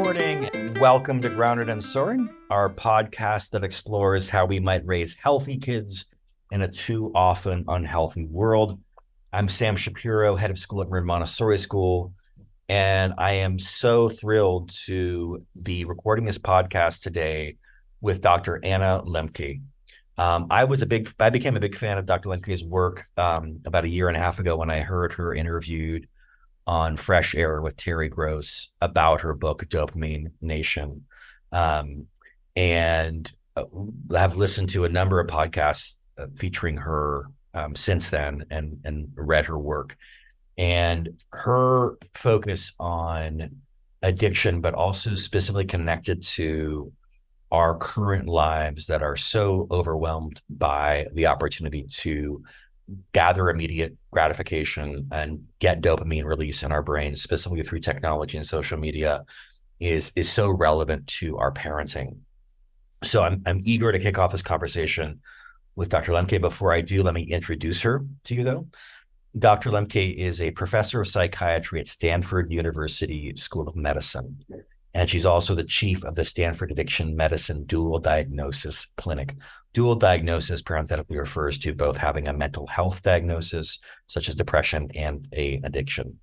recording. Welcome to Grounded and Soaring, our podcast that explores how we might raise healthy kids in a too often unhealthy world. I'm Sam Shapiro, head of school at Marin Montessori School, and I am so thrilled to be recording this podcast today with Dr. Anna Lembke. I became a big fan of Dr. Lembke's work about a year and a half ago when I heard her interviewed on Fresh Air with Terry Gross about her book, Dopamine Nation. And have listened to a number of podcasts featuring her since then and read her work. And her focus on addiction, but also specifically connected to our current lives that are so overwhelmed by the opportunity to gather immediate gratification and get dopamine release in our brains, specifically through technology and social media, is so relevant to our parenting. So I'm eager to kick off this conversation with Dr. Lembke. Before I do, let me introduce her to you, though. Dr. Lembke is a professor of psychiatry at Stanford University School of Medicine, and she's also the chief of the Stanford Addiction Medicine Dual Diagnosis Clinic. Dual diagnosis parenthetically refers to both having a mental health diagnosis, such as depression, and an addiction.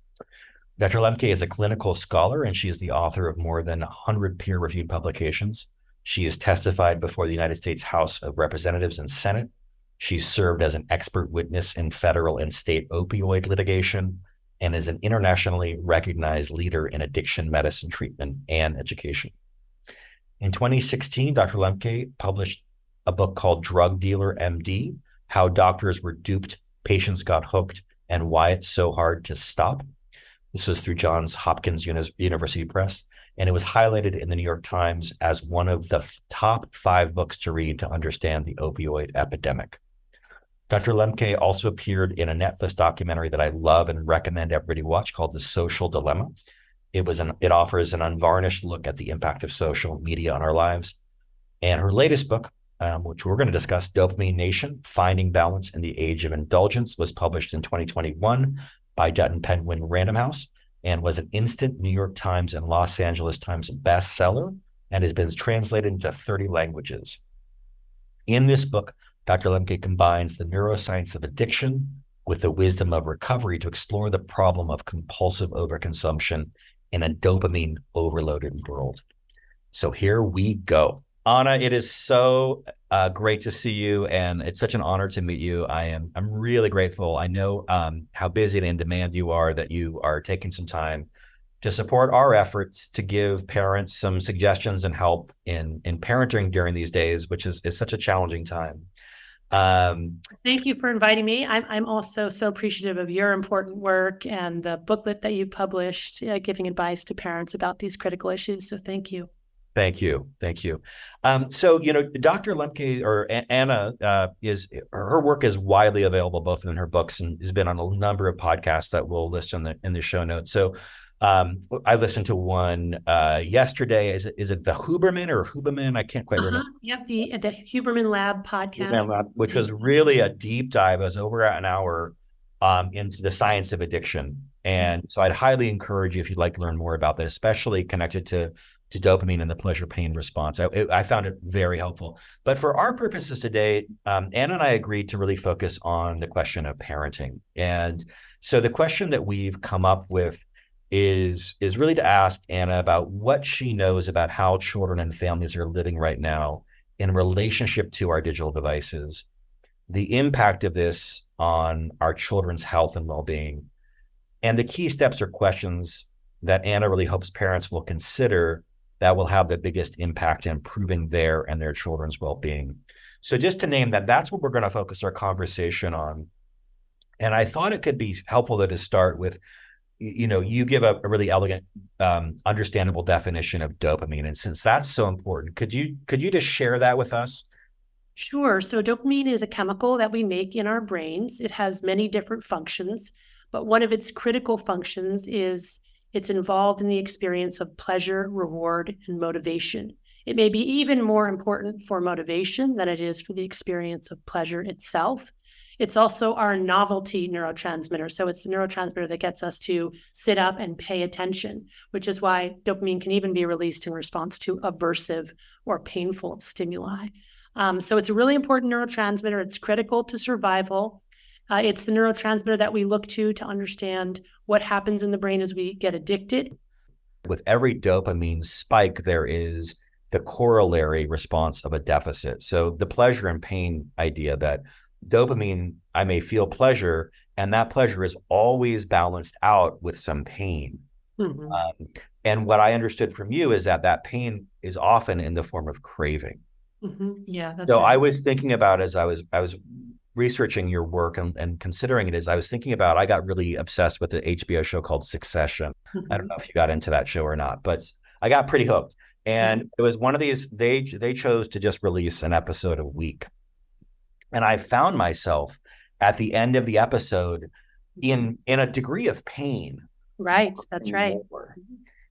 Dr. Lembke is a clinical scholar, and she is the author of more than 100 peer-reviewed publications. She has testified before the United States House of Representatives and Senate. She's served as an expert witness in federal and state opioid litigation, and is an internationally recognized leader in addiction medicine treatment and education. In 2016, Dr. Lembke published a book called Drug Dealer MD, How Doctors Were Duped, Patients Got Hooked, and Why It's So Hard to Stop. This was through Johns Hopkins University Press, and it was highlighted in the New York Times as one of the top 5 books to read to understand the opioid epidemic. Dr. Lembke also appeared in a Netflix documentary that I love and recommend everybody watch called The Social Dilemma. It offers an unvarnished look at the impact of social media on our lives. And her latest book, which we're going to discuss, Dopamine Nation, Finding Balance in the Age of Indulgence, was published in 2021 by Dutton Penguin Random House and was an instant New York Times and Los Angeles Times bestseller and has been translated into 30 languages. In this book, Dr. Lembke combines the neuroscience of addiction with the wisdom of recovery to explore the problem of compulsive overconsumption in a dopamine overloaded world. So here we go. Anna, it is so great to see you, and it's such an honor to meet you. I'm really grateful. I know how busy and in demand you are, that you are taking some time to support our efforts to give parents some suggestions and help in parenting during these days, which is such a challenging time. Thank you for inviting me. I'm also so appreciative of your important work and the booklet that you published, giving advice to parents about these critical issues. So thank you. Thank you. So, Dr. Lembke, or Anna, her work is widely available, both in her books, and has been on a number of podcasts that we'll list in the show notes. So I listened to one yesterday. Is it the Huberman? I can't quite remember. Yep, the Huberman Lab podcast. Which was really a deep dive. It was over an hour into the science of addiction. And so I'd highly encourage you, if you'd like to learn more about that, especially connected to dopamine and the pleasure-pain response. I found it very helpful. But for our purposes today, Anna and I agreed to really focus on the question of parenting. And so the question that we've come up with is really to ask Anna about what she knows about how children and families are living right now in relationship to our digital devices, the impact of this on our children's health and well-being, and the key steps or questions that Anna really hopes parents will consider that will have the biggest impact in improving their and their children's well-being. So just to name that's what we're going to focus our conversation on. And I thought it could be helpful to start with, you give a really elegant, understandable definition of dopamine. And since that's so important, could you just share that with us? Sure. So dopamine is a chemical that we make in our brains. It has many different functions, but one of its critical functions is it's involved in the experience of pleasure, reward, and motivation. It may be even more important for motivation than it is for the experience of pleasure itself. It's also our novelty neurotransmitter. So it's the neurotransmitter that gets us to sit up and pay attention, which is why dopamine can even be released in response to aversive or painful stimuli. So it's a really important neurotransmitter. It's critical to survival. It's the neurotransmitter that we look to understand what happens in the brain as we get addicted. With every dopamine spike, there is the corollary response of a deficit. So the pleasure and pain idea that dopamine, I may feel pleasure, and that pleasure is always balanced out with some pain. Mm-hmm. And what I understood from you is that pain is often in the form of craving. Mm-hmm. Yeah, that's So right. I was thinking about, as I was researching your work and considering it, as I was thinking about, I got really obsessed with the HBO show called Succession. Mm-hmm. I don't know if you got into that show or not, but I got pretty hooked. And it was one of these, they chose to just release an episode a week. And I found myself at the end of the episode in a degree of pain. Right, that's right.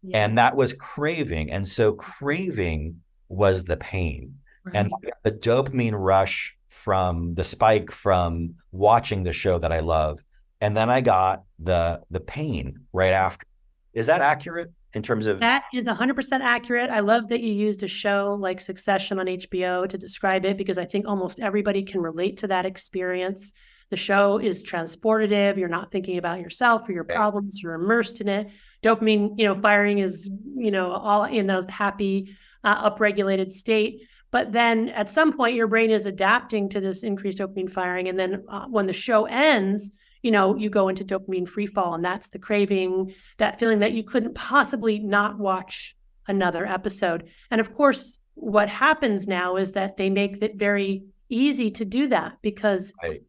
Yeah. And that was craving. And so craving was the pain. Right. And the dopamine rush from the spike from watching the show that I love. And then I got the pain right after. Is that accurate in terms of? That is 100% accurate. I love that you used a show like Succession on HBO to describe it, because I think almost everybody can relate to that experience. The show is transportative. You're not thinking about yourself or your problems. You're immersed in it. Dopamine, firing is, all in those happy, upregulated state. But then at some point, your brain is adapting to this increased dopamine firing. And then when the show ends, you go into dopamine free fall, and that's the craving, that feeling that you couldn't possibly not watch another episode. And of course, what happens now is that they make it very easy to do that, because, right.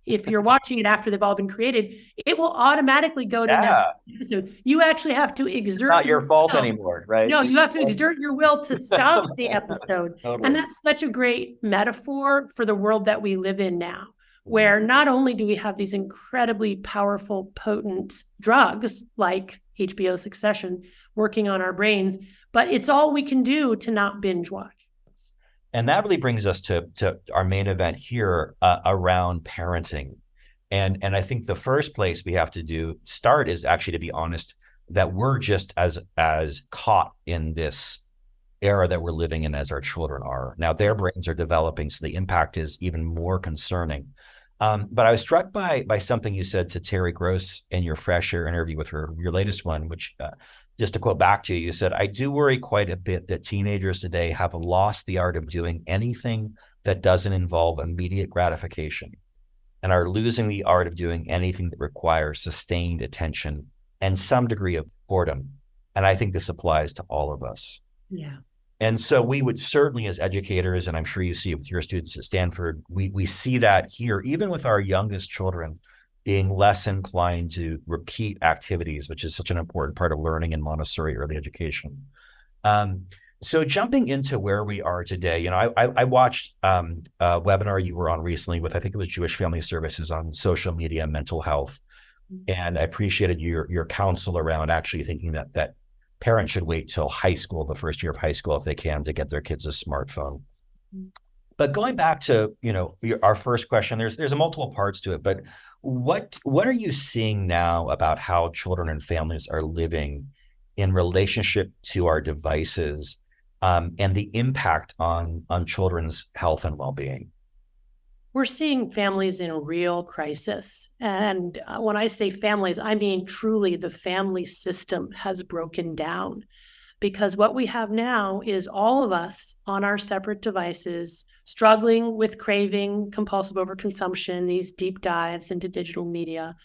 If you're watching it after they've all been created, it will automatically go to that episode. You actually have to exert. It's not your fault anymore, right? No, you have to exert your will to stop the episode. Totally. And that's such a great metaphor for the world that we live in now, where not only do we have these incredibly powerful, potent drugs like HBO Succession working on our brains, but it's all we can do to not binge watch. And that really brings us to our main event here around parenting. And I think the first place we have to start is actually to be honest that we're just as caught in this era that we're living in as our children are. Now their brains are developing, so the impact is even more concerning. But I was struck by something you said to Terry Gross in your Fresh Air interview with her, your latest one, which just to quote back to you, you said, "I do worry quite a bit that teenagers today have lost the art of doing anything that doesn't involve immediate gratification and are losing the art of doing anything that requires sustained attention and some degree of boredom." And I think this applies to all of us. Yeah. And so we would certainly, as educators, and I'm sure you see it with your students at Stanford, we see that here, even with our youngest children being less inclined to repeat activities, which is such an important part of learning in Montessori early education. So jumping into where we are today, I watched a webinar you were on recently with, I think it was Jewish Family Services, on social media and mental health. And I appreciated your counsel around actually thinking that parents should wait till high school, the first year of high school, if they can, to get their kids a smartphone. But going back to, our first question, there's multiple parts to it, but what are you seeing now about how children and families are living in relationship to our devices, and the impact on children's health and well-being? We're seeing families in real crisis. And when I say families, I mean truly the family system has broken down, because what we have now is all of us on our separate devices, struggling with craving, compulsive overconsumption, these deep dives into digital media,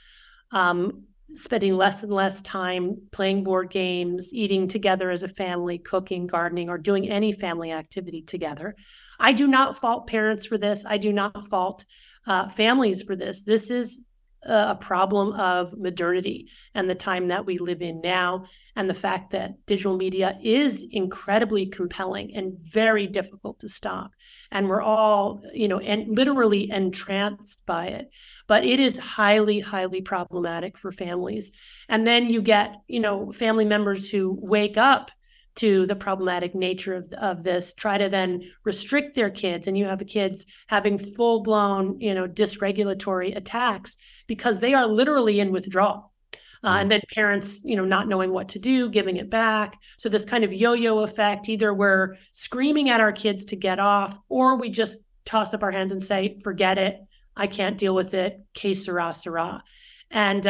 spending less and less time playing board games, eating together as a family, cooking, gardening, or doing any family activity together. I do not fault parents for this. I do not fault families for this. This is a problem of modernity and the time that we live in now, and the fact that digital media is incredibly compelling and very difficult to stop. And we're all, and literally entranced by it. But it is highly, highly problematic for families. And then you get, family members who wake up to the problematic nature of this, try to then restrict their kids, and you have the kids having full-blown, dysregulatory attacks because they are literally in withdrawal. And then parents, not knowing what to do, giving it back. So this kind of yo-yo effect, either we're screaming at our kids to get off, or we just toss up our hands and say, forget it, I can't deal with it, que sera, sera. And,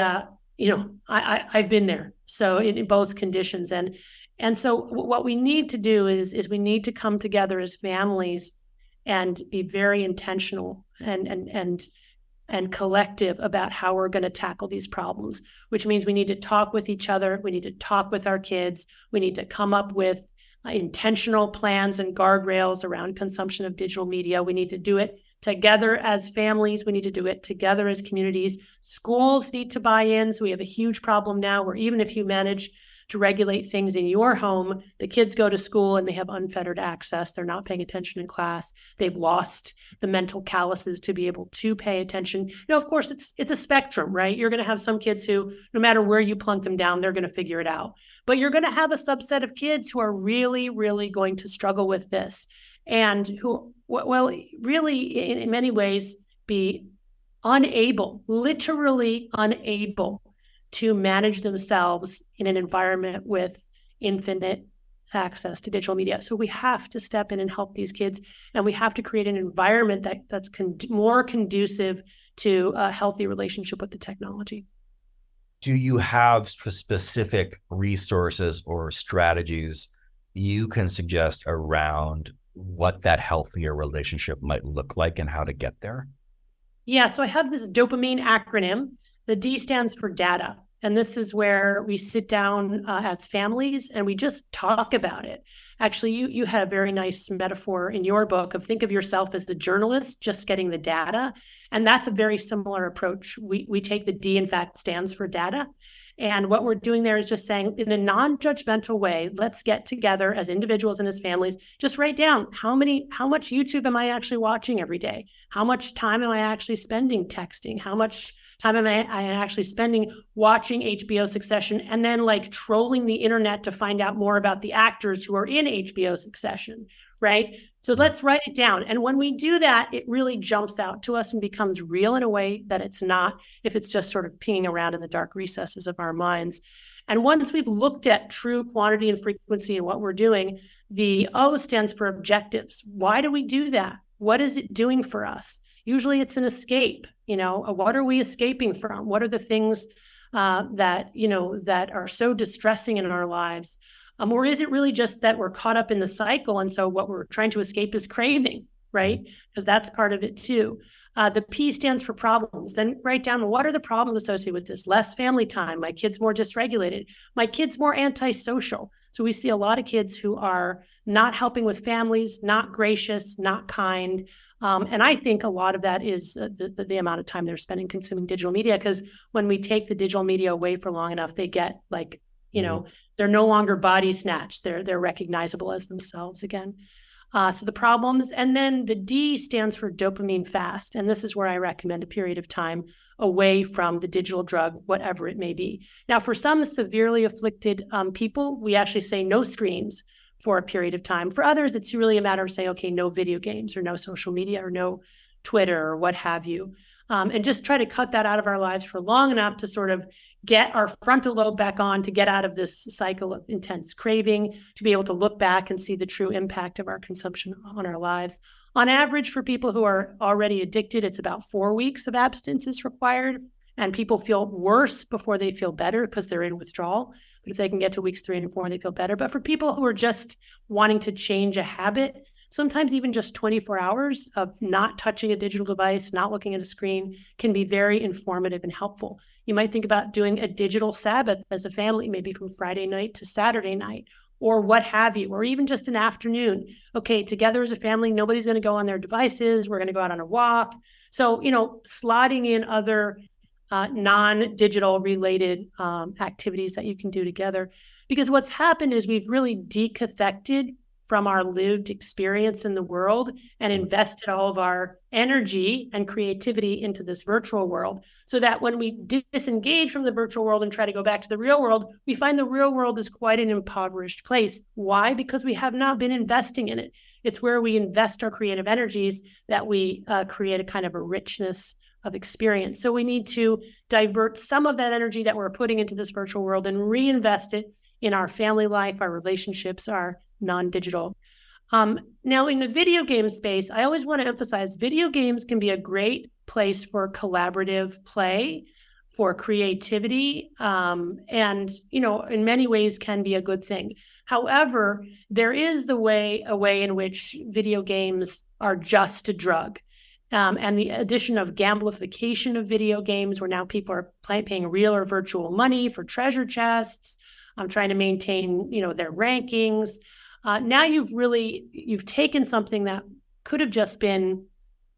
I've been there. So in both conditions. And so what we need to do is we need to come together as families and be very intentional and collective about how we're going to tackle these problems, which means we need to talk with each other. We need to talk with our kids. We need to come up with intentional plans and guardrails around consumption of digital media. We need to do it together as families. We need to do it together as communities. Schools need to buy in. So we have a huge problem now where even if you manage to regulate things in your home, the kids go to school and they have unfettered access. They're not paying attention in class. They've lost the mental calluses to be able to pay attention. Of course, it's a spectrum, right? You're going to have some kids who, no matter where you plunk them down, they're going to figure it out. But you're going to have a subset of kids who are really, really going to struggle with this and who, really in many ways be unable, literally unable to manage themselves in an environment with infinite access to digital media. So we have to step in and help these kids, and we have to create an environment that's more conducive to a healthy relationship with the technology. Do you have specific resources or strategies you can suggest around what that healthier relationship might look like and how to get there? Yeah, so I have this dopamine acronym. The D stands for data. And this is where we sit down as families and we just talk about it. Actually, you had a very nice metaphor in your book of think of yourself as the journalist just getting the data. And that's a very similar approach. We take the D, in fact, stands for data. And what we're doing there is just saying in a non-judgmental way, let's get together as individuals and as families, just write down how much YouTube am I actually watching every day? How much time am I actually spending texting? How much time am I actually spending watching HBO Succession and then trolling the internet to find out more about the actors who are in HBO Succession, right? So let's write it down. And when we do that, it really jumps out to us and becomes real in a way that it's not if it's just sort of pinging around in the dark recesses of our minds. And once we've looked at true quantity and frequency and what we're doing, the O stands for objectives. Why do we do that? What is it doing for us? Usually it's an escape. What are we escaping from? What are the things that are so distressing in our lives? Or is it really just that we're caught up in the cycle? And so what we're trying to escape is craving, right? Because that's part of it too. The P stands for problems. Then write down, what are the problems associated with this? Less family time. My kid's more dysregulated. My kid's more antisocial. So we see a lot of kids who are not helping with families, not gracious, not kind. And I think a lot of that is the amount of time they're spending consuming digital media, because when we take the digital media away for long enough, they get they're no longer body snatched. They're recognizable as themselves again. So the problems. And then the D stands for dopamine fast. And this is where I recommend a period of time away from the digital drug, whatever it may be. Now, for some severely afflicted people, we actually say no screens for a period of time. For others, it's really a matter of saying, okay, no video games or no social media or no Twitter or what have you. And just try to cut that out of our lives for long enough to sort of get our frontal lobe back on, to get out of this cycle of intense craving, to be able to look back and see the true impact of our consumption on our lives. On average, for people who are already addicted, it's about 4 weeks of abstinence is required. And people feel worse before they feel better because they're in withdrawal. But if they can get to weeks 3 and 4, they feel better. But for people who are just wanting to change a habit, sometimes even just 24 hours of not touching a digital device, not looking at a screen, can be very informative and helpful. You might think about doing a digital Sabbath as a family, maybe from Friday night to Saturday night, or what have you, or even just an afternoon. Okay, together as a family, nobody's going to go on their devices. We're going to go out on a walk. So, slotting in other non-digital related activities that you can do together. Because what's happened is we've really decaffected from our lived experience in the world and invested all of our energy and creativity into this virtual world, so that when we disengage from the virtual world and try to go back to the real world, we find the real world is quite an impoverished place. Why? Because we have not been investing in it. It's where we invest our creative energies that we create a kind of a richness of experience. So we need to divert some of that energy that we're putting into this virtual world and reinvest it in our family life, our relationships, our non-digital. Now, in the video game space, I always want to emphasize video games can be a great place for collaborative play, for creativity, and, in many ways can be a good thing. However, there is a way in which video games are just a drug. And the addition of gamblification of video games, where now people are paying real or virtual money for treasure chests, trying to maintain, their rankings. Now you've taken something that could have just been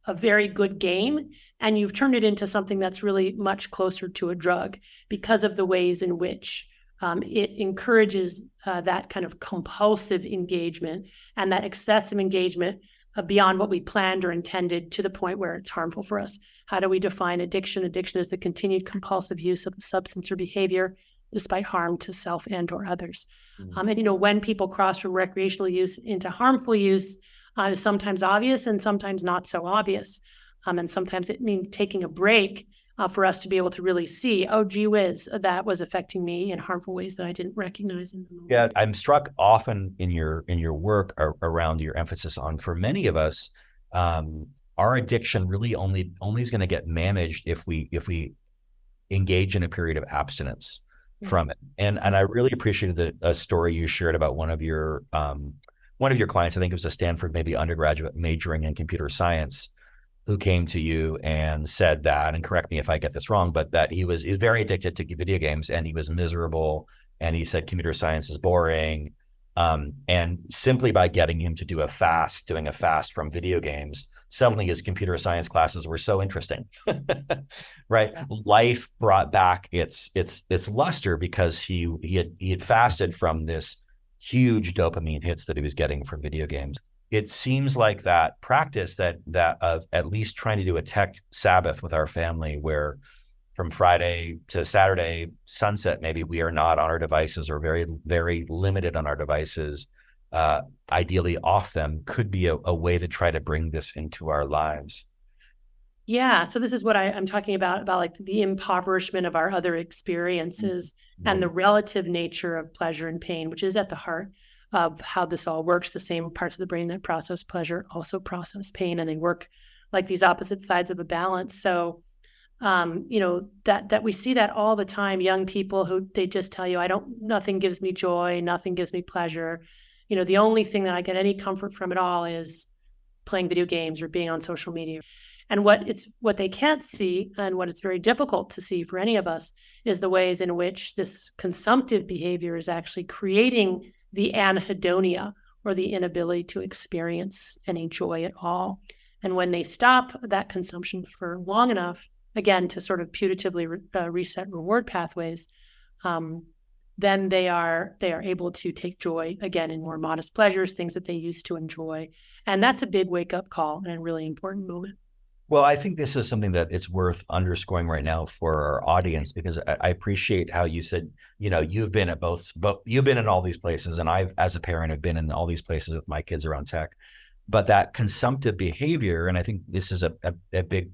a very good game, and you've turned it into something that's really much closer to a drug because of the ways in which it encourages that kind of compulsive engagement and that excessive engagement beyond what we planned or intended, to the point where it's harmful for us. How do we define addiction? Addiction is the continued compulsive use of a substance or behavior despite harm to self and or others. And when people cross from recreational use into harmful use, is sometimes obvious and sometimes not so obvious. And sometimes it means taking a break for us to be able to really see, oh, gee whiz, that was affecting me in harmful ways that I didn't recognize in the moment. Yeah, I'm struck often in your work around your emphasis on, for many of us, our addiction really only is going to get managed if we engage in a period of abstinence from it. And I really appreciated a story you shared about one of your clients. I think it was a Stanford, maybe undergraduate majoring in computer science, who came to you and said that, and correct me if I get this wrong, but that he was very addicted to video games and he was miserable. And he said computer science is boring. And simply by getting him to doing a fast from video games, suddenly his computer science classes were so interesting, right? Yeah. Life brought back its luster because he had fasted from this huge dopamine hits that he was getting from video games. It seems like that practice that of at least trying to do a tech Sabbath with our family, where from Friday to Saturday sunset, maybe we are not on our devices, or very, very limited on our devices, ideally off them, could be a way to try to bring this into our lives. Yeah. So this is what I'm talking about like the impoverishment of our other experiences and the relative nature of pleasure and pain, which is at the heart of how this all works. The same parts of the brain that process pleasure also process pain, and they work like these opposite sides of a balance. So, that we see that all the time. Young people who they just tell you, nothing gives me joy, nothing gives me pleasure. The only thing that I get any comfort from at all is playing video games or being on social media. And what they can't see, and what it's very difficult to see for any of us, is the ways in which this consumptive behavior is actually creating the anhedonia, or the inability to experience any joy at all. And when they stop that consumption for long enough, again, to sort of putatively reset reward pathways, then they are able to take joy again in more modest pleasures, things that they used to enjoy. And that's a big wake-up call and a really important moment. Well, I think this is something that it's worth underscoring right now for our audience, because I appreciate how you said, you've been at you've been in all these places, and I've, as a parent, have been in all these places with my kids around tech. But that consumptive behavior, and I think this is a big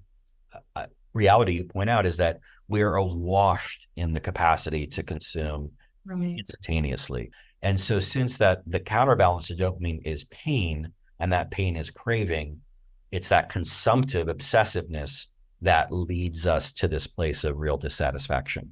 reality you point out, is that we're awash in the capacity to consume instantaneously. And so since that the counterbalance to dopamine is pain, and that pain is craving, it's that consumptive obsessiveness that leads us to this place of real dissatisfaction.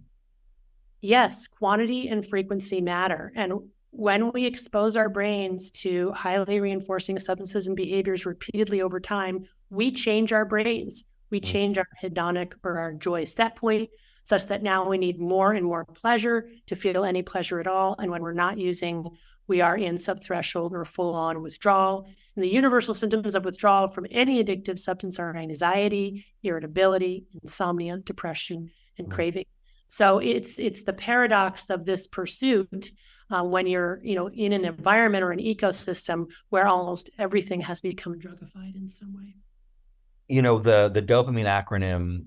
Yes, quantity and frequency matter. And when we expose our brains to highly reinforcing substances and behaviors repeatedly over time, we change our brains. We change our hedonic, or our joy set point, such that now we need more and more pleasure to feel any pleasure at all. And when we're not using, we are in subthreshold or full-on withdrawal. And the universal symptoms of withdrawal from any addictive substance are anxiety, irritability, insomnia, depression, and craving. So it's the paradox of this pursuit when you're, in an environment or an ecosystem where almost everything has become drugified in some way. The dopamine acronym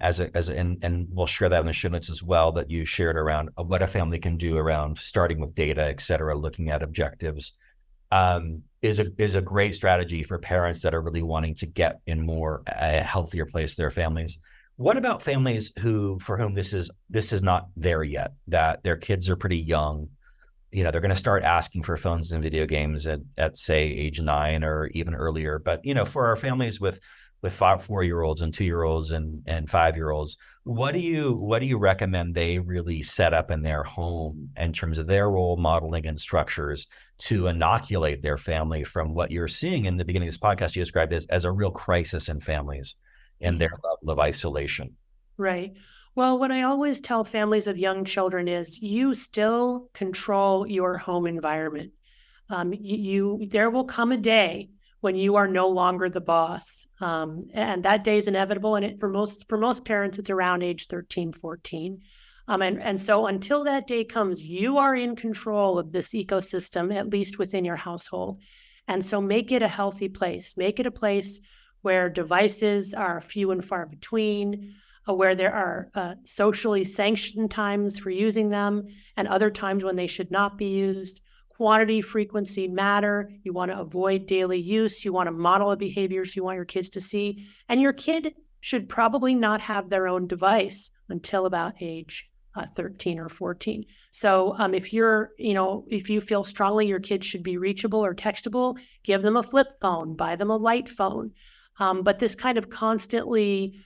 and we'll share that in the show notes as well, that you shared around what a family can do around starting with data, et cetera, looking at objectives, is a great strategy for parents that are really wanting to get in a healthier place their families. What about families for whom this is not there yet, that their kids are pretty young? They're going to start asking for phones and video games at say age 9 or even earlier. But for our families with 4-year-olds and 2-year-olds and 5-year-olds, what do you recommend they really set up in their home in terms of their role modeling and structures to inoculate their family from what you're seeing in the beginning of this podcast you described as a real crisis in families and their level of isolation? Right. Well, what I always tell families of young children is you still control your home environment. There will come a day when you are no longer the boss. And that day is inevitable. And for most parents, it's around age 13, 14. And so until that day comes, you are in control of this ecosystem, at least within your household. And so make it a healthy place. Make it a place where devices are few and far between, where there are socially sanctioned times for using them and other times when they should not be used. Quantity, frequency matter. You want to avoid daily use. You want to model the behaviors you want your kids to see. And your kid should probably not have their own device until about age 13 or 14. So if you feel strongly your kid should be reachable or textable, give them a flip phone, buy them a light phone. But this kind of constantly,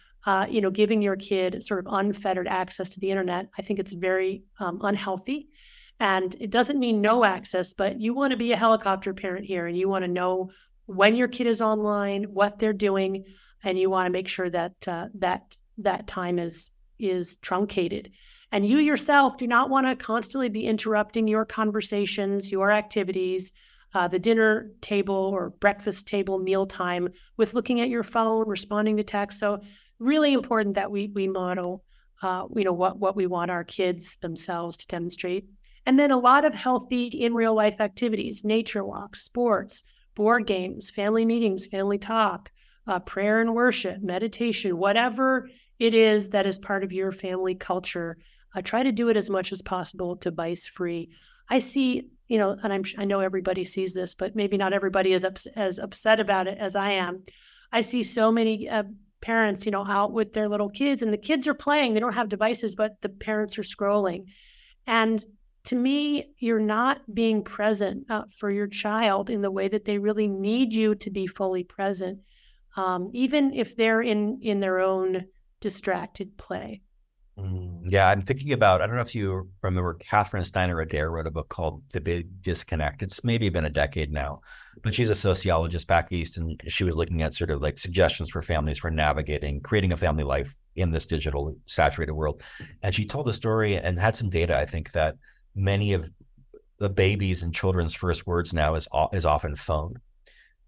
giving your kid sort of unfettered access to the internet, I think it's very unhealthy. And it doesn't mean no access, but you want to be a helicopter parent here, and you want to know when your kid is online, what they're doing, and you want to make sure that that time is truncated. And you yourself do not want to constantly be interrupting your conversations, your activities, the dinner table or breakfast table, mealtime, with looking at your phone, responding to text. So really important that we model, what we want our kids themselves to demonstrate. And then a lot of healthy in real life activities, nature walks, sports, board games, family meetings, family talk, prayer and worship, meditation, whatever it is that is part of your family culture. Try to do it as much as possible device free. I see, and I know everybody sees this, but maybe not everybody is as upset about it as I am. I see so many parents, out with their little kids, and the kids are playing. They don't have devices, but the parents are scrolling. And to me, you're not being present for your child in the way that they really need you to be fully present, even if they're in their own distracted play. Yeah, I'm thinking about, I don't know if you remember, Catherine Steiner Adair wrote a book called The Big Disconnect. It's maybe been a decade now, but she's a sociologist back east, and she was looking at sort of like suggestions for families for creating a family life in this digital saturated world. And she told the story and had some data, I think, that many of the babies and children's first words now is often phone.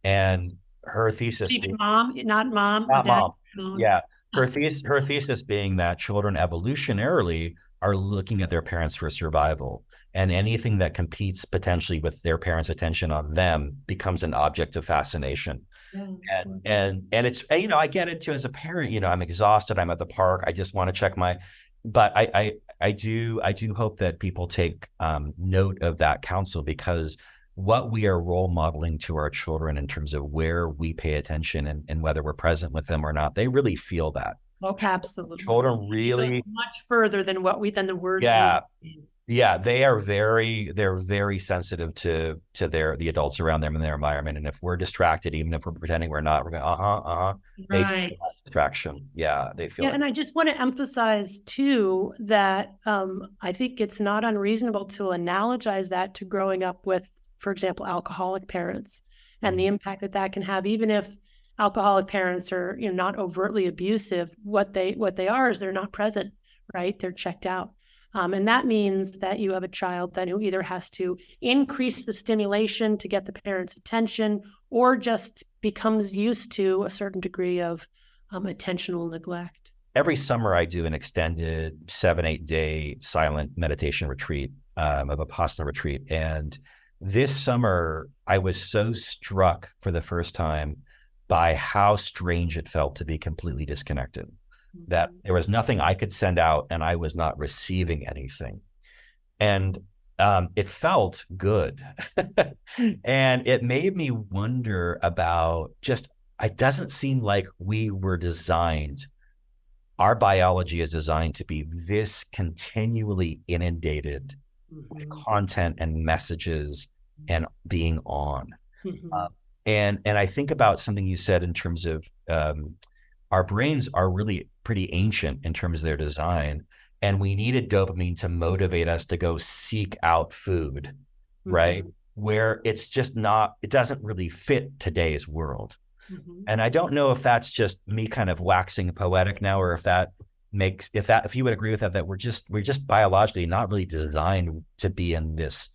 And her thesis, Even mom, not mom, not dad, mom, phone. yeah, her thesis being that children evolutionarily are looking at their parents for survival, and anything that competes potentially with their parents' attention on them becomes an object of fascination. Yeah. And it's, I get it too as a parent. I'm exhausted. I'm at the park. I just want to check but I do hope that people take note of that counsel, because what we are role modeling to our children in terms of where we pay attention and whether we're present with them or not, they really feel that. Oh, absolutely. Children really much further than the words. Yeah, they're very sensitive to the adults around them and their environment. And if we're distracted, even if we're pretending we're not, we're going, right. Distraction. Yeah, they feel. Yeah, and I just want to emphasize too that I think it's not unreasonable to analogize that to growing up with, for example, alcoholic parents, and the impact that can have, even if alcoholic parents are not overtly abusive. What they are is they're not present, right? They're checked out. And that means that you have a child that who either has to increase the stimulation to get the parent's attention, or just becomes used to a certain degree of attentional neglect. every summer I do an extended 7-8 day silent meditation retreat, a Vipassana retreat. And this summer I was so struck for the first time by how strange it felt to be completely disconnected, that there was nothing I could send out and I was not receiving anything. And it felt good. And it made me wonder about just, it doesn't seem like we were designed, our biology is designed to be this continually inundated with content and messages and being on. And I think about something you said in terms of our brains are really pretty ancient in terms of their design. And we needed dopamine to motivate us to go seek out food, right? Where it's just not, it doesn't really fit today's world. And I don't know if that's just me kind of waxing poetic now, or if that makes, if you would agree with that, that we're just biologically not really designed to be in this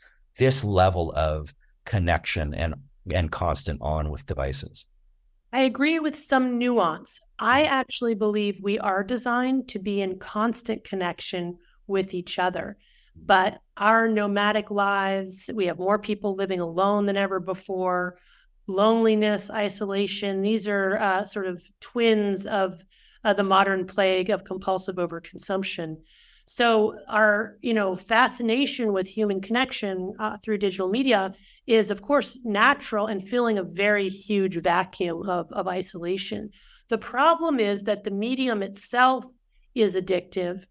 level of connection and constant on with devices. I agree with some nuance. I actually believe we are designed to be in constant connection with each other. But our nomadic lives, we have more people living alone than ever before. Loneliness, isolation, these are sort of twins of the modern plague of compulsive overconsumption. So our, fascination with human connection through digital media is, of course, natural and filling a very huge vacuum of isolation. The problem is that the medium itself is addictive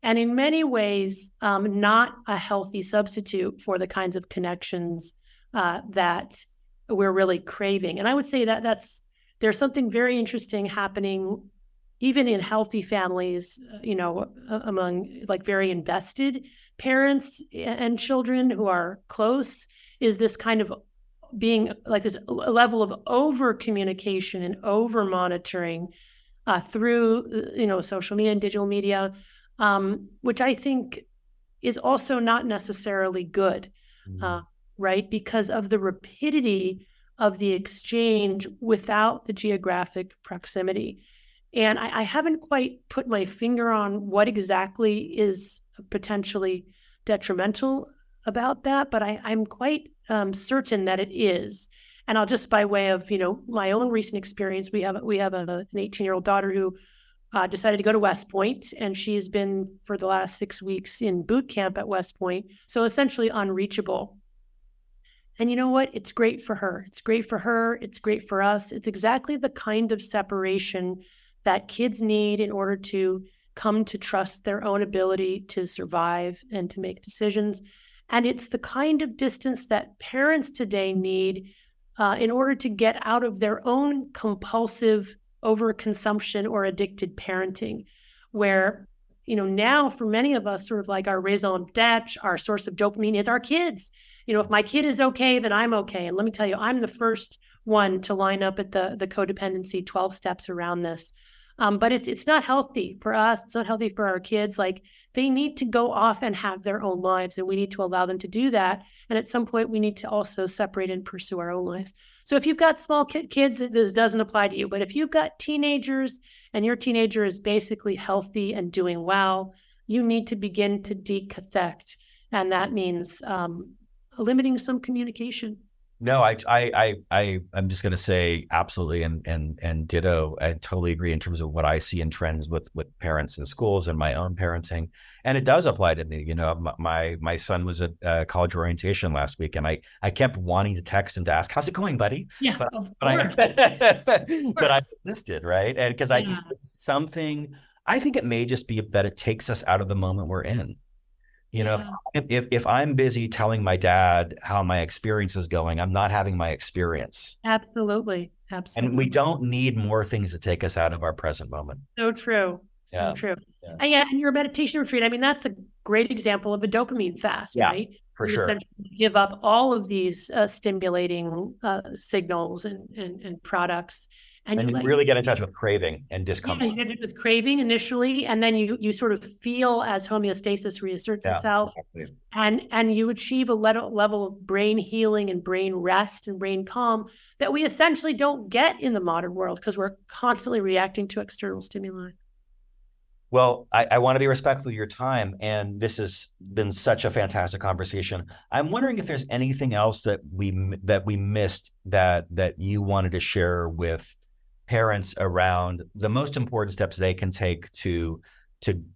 and in many ways not a healthy substitute for the kinds of connections that we're really craving. And I would say that there's something very interesting happening even in healthy families, among like very invested parents and children who are close, is this kind of being like this level of over communication and over monitoring through, social media and digital media, which I think is also not necessarily good, right? Because of the rapidity of the exchange without the geographic proximity. And I haven't quite put my finger on what exactly is potentially detrimental about that, but I'm quite certain that it is. And I'll just, by way of my own recent experience, we have an 18-year-old daughter who decided to go to West Point, and she has been for the last 6 weeks in boot camp at West Point, so essentially unreachable. And you know what? It's great for her. It's great for her. It's great for us. It's exactly the kind of separation that kids need in order to come to trust their own ability to survive and to make decisions. And it's the kind of distance that parents today need in order to get out of their own compulsive overconsumption or addicted parenting, where, now for many of us, sort of like our raison d'etre, our source of dopamine is our kids. If my kid is okay, then I'm okay. And let me tell you, I'm the first one to line up at the codependency 12 steps around this. But it's not healthy for us. It's not healthy for our kids. Like, they need to go off and have their own lives, and we need to allow them to do that. And at some point, we need to also separate and pursue our own lives. So if you've got small kids, this doesn't apply to you. But if you've got teenagers and your teenager is basically healthy and doing well, you need to begin to deconnect. And that means limiting some communication. No, I'm just going to say absolutely, and ditto. I totally agree in terms of what I see in trends with parents in schools and my own parenting, and it does apply to me. My son was at college orientation last week, and I kept wanting to text him to ask, "How's it going, buddy?" Yeah, but I missed it, right? And because something, I think it may just be that it takes us out of the moment we're in. If I'm busy telling my dad how my experience is going, I'm not having my experience. Absolutely. And we don't need more things to take us out of our present moment. So true. So true. Yeah. And your meditation retreat, I mean, that's a great example of a dopamine fast, right? For you sure. Essentially give up all of these stimulating signals and products. And you really get in touch with craving and discomfort. Yeah, you get in touch with craving initially, and then you sort of feel as homeostasis reasserts itself, exactly. and you achieve a level of brain healing and brain rest and brain calm that we essentially don't get in the modern world because we're constantly reacting to external stimuli. Well, I want to be respectful of your time, and this has been such a fantastic conversation. I'm wondering if there's anything else that we missed that you wanted to share with parents around the most important steps they can take to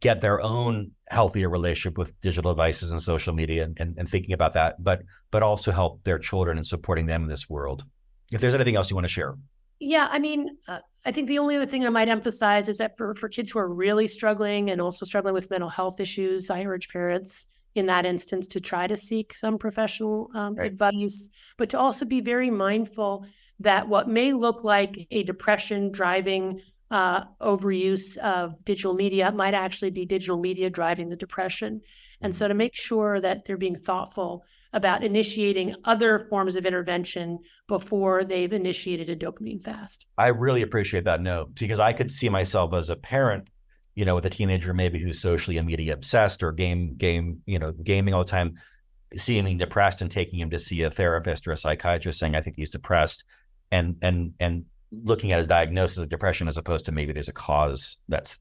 get their own healthier relationship with digital devices and social media, and thinking about that, but also help their children and supporting them in this world. If there's anything else you want to share. Yeah, I mean, I think the only other thing I might emphasize is that for kids who are really struggling and also struggling with mental health issues, I urge parents in that instance to try to seek some professional Right. advice, but to also be very mindful that what may look like a depression driving overuse of digital media might actually be digital media driving the depression. And so to make sure that they're being thoughtful about initiating other forms of intervention before they've initiated a dopamine fast. I really appreciate that note, because I could see myself as a parent, with a teenager maybe who's socially and media obsessed, or gaming all the time, seeing him depressed and taking him to see a therapist or a psychiatrist saying, I think he's depressed, and looking at his diagnosis of depression as opposed to maybe there's a cause that's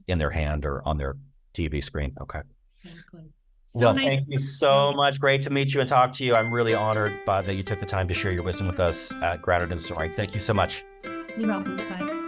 in their hand or on their TV screen. Okay. Exactly. Well, thank you so much. Great to meet you and talk to you. I'm really honored that you took the time to share your wisdom with us at Grounded and Soaring. Thank you so much. You're welcome. Bye.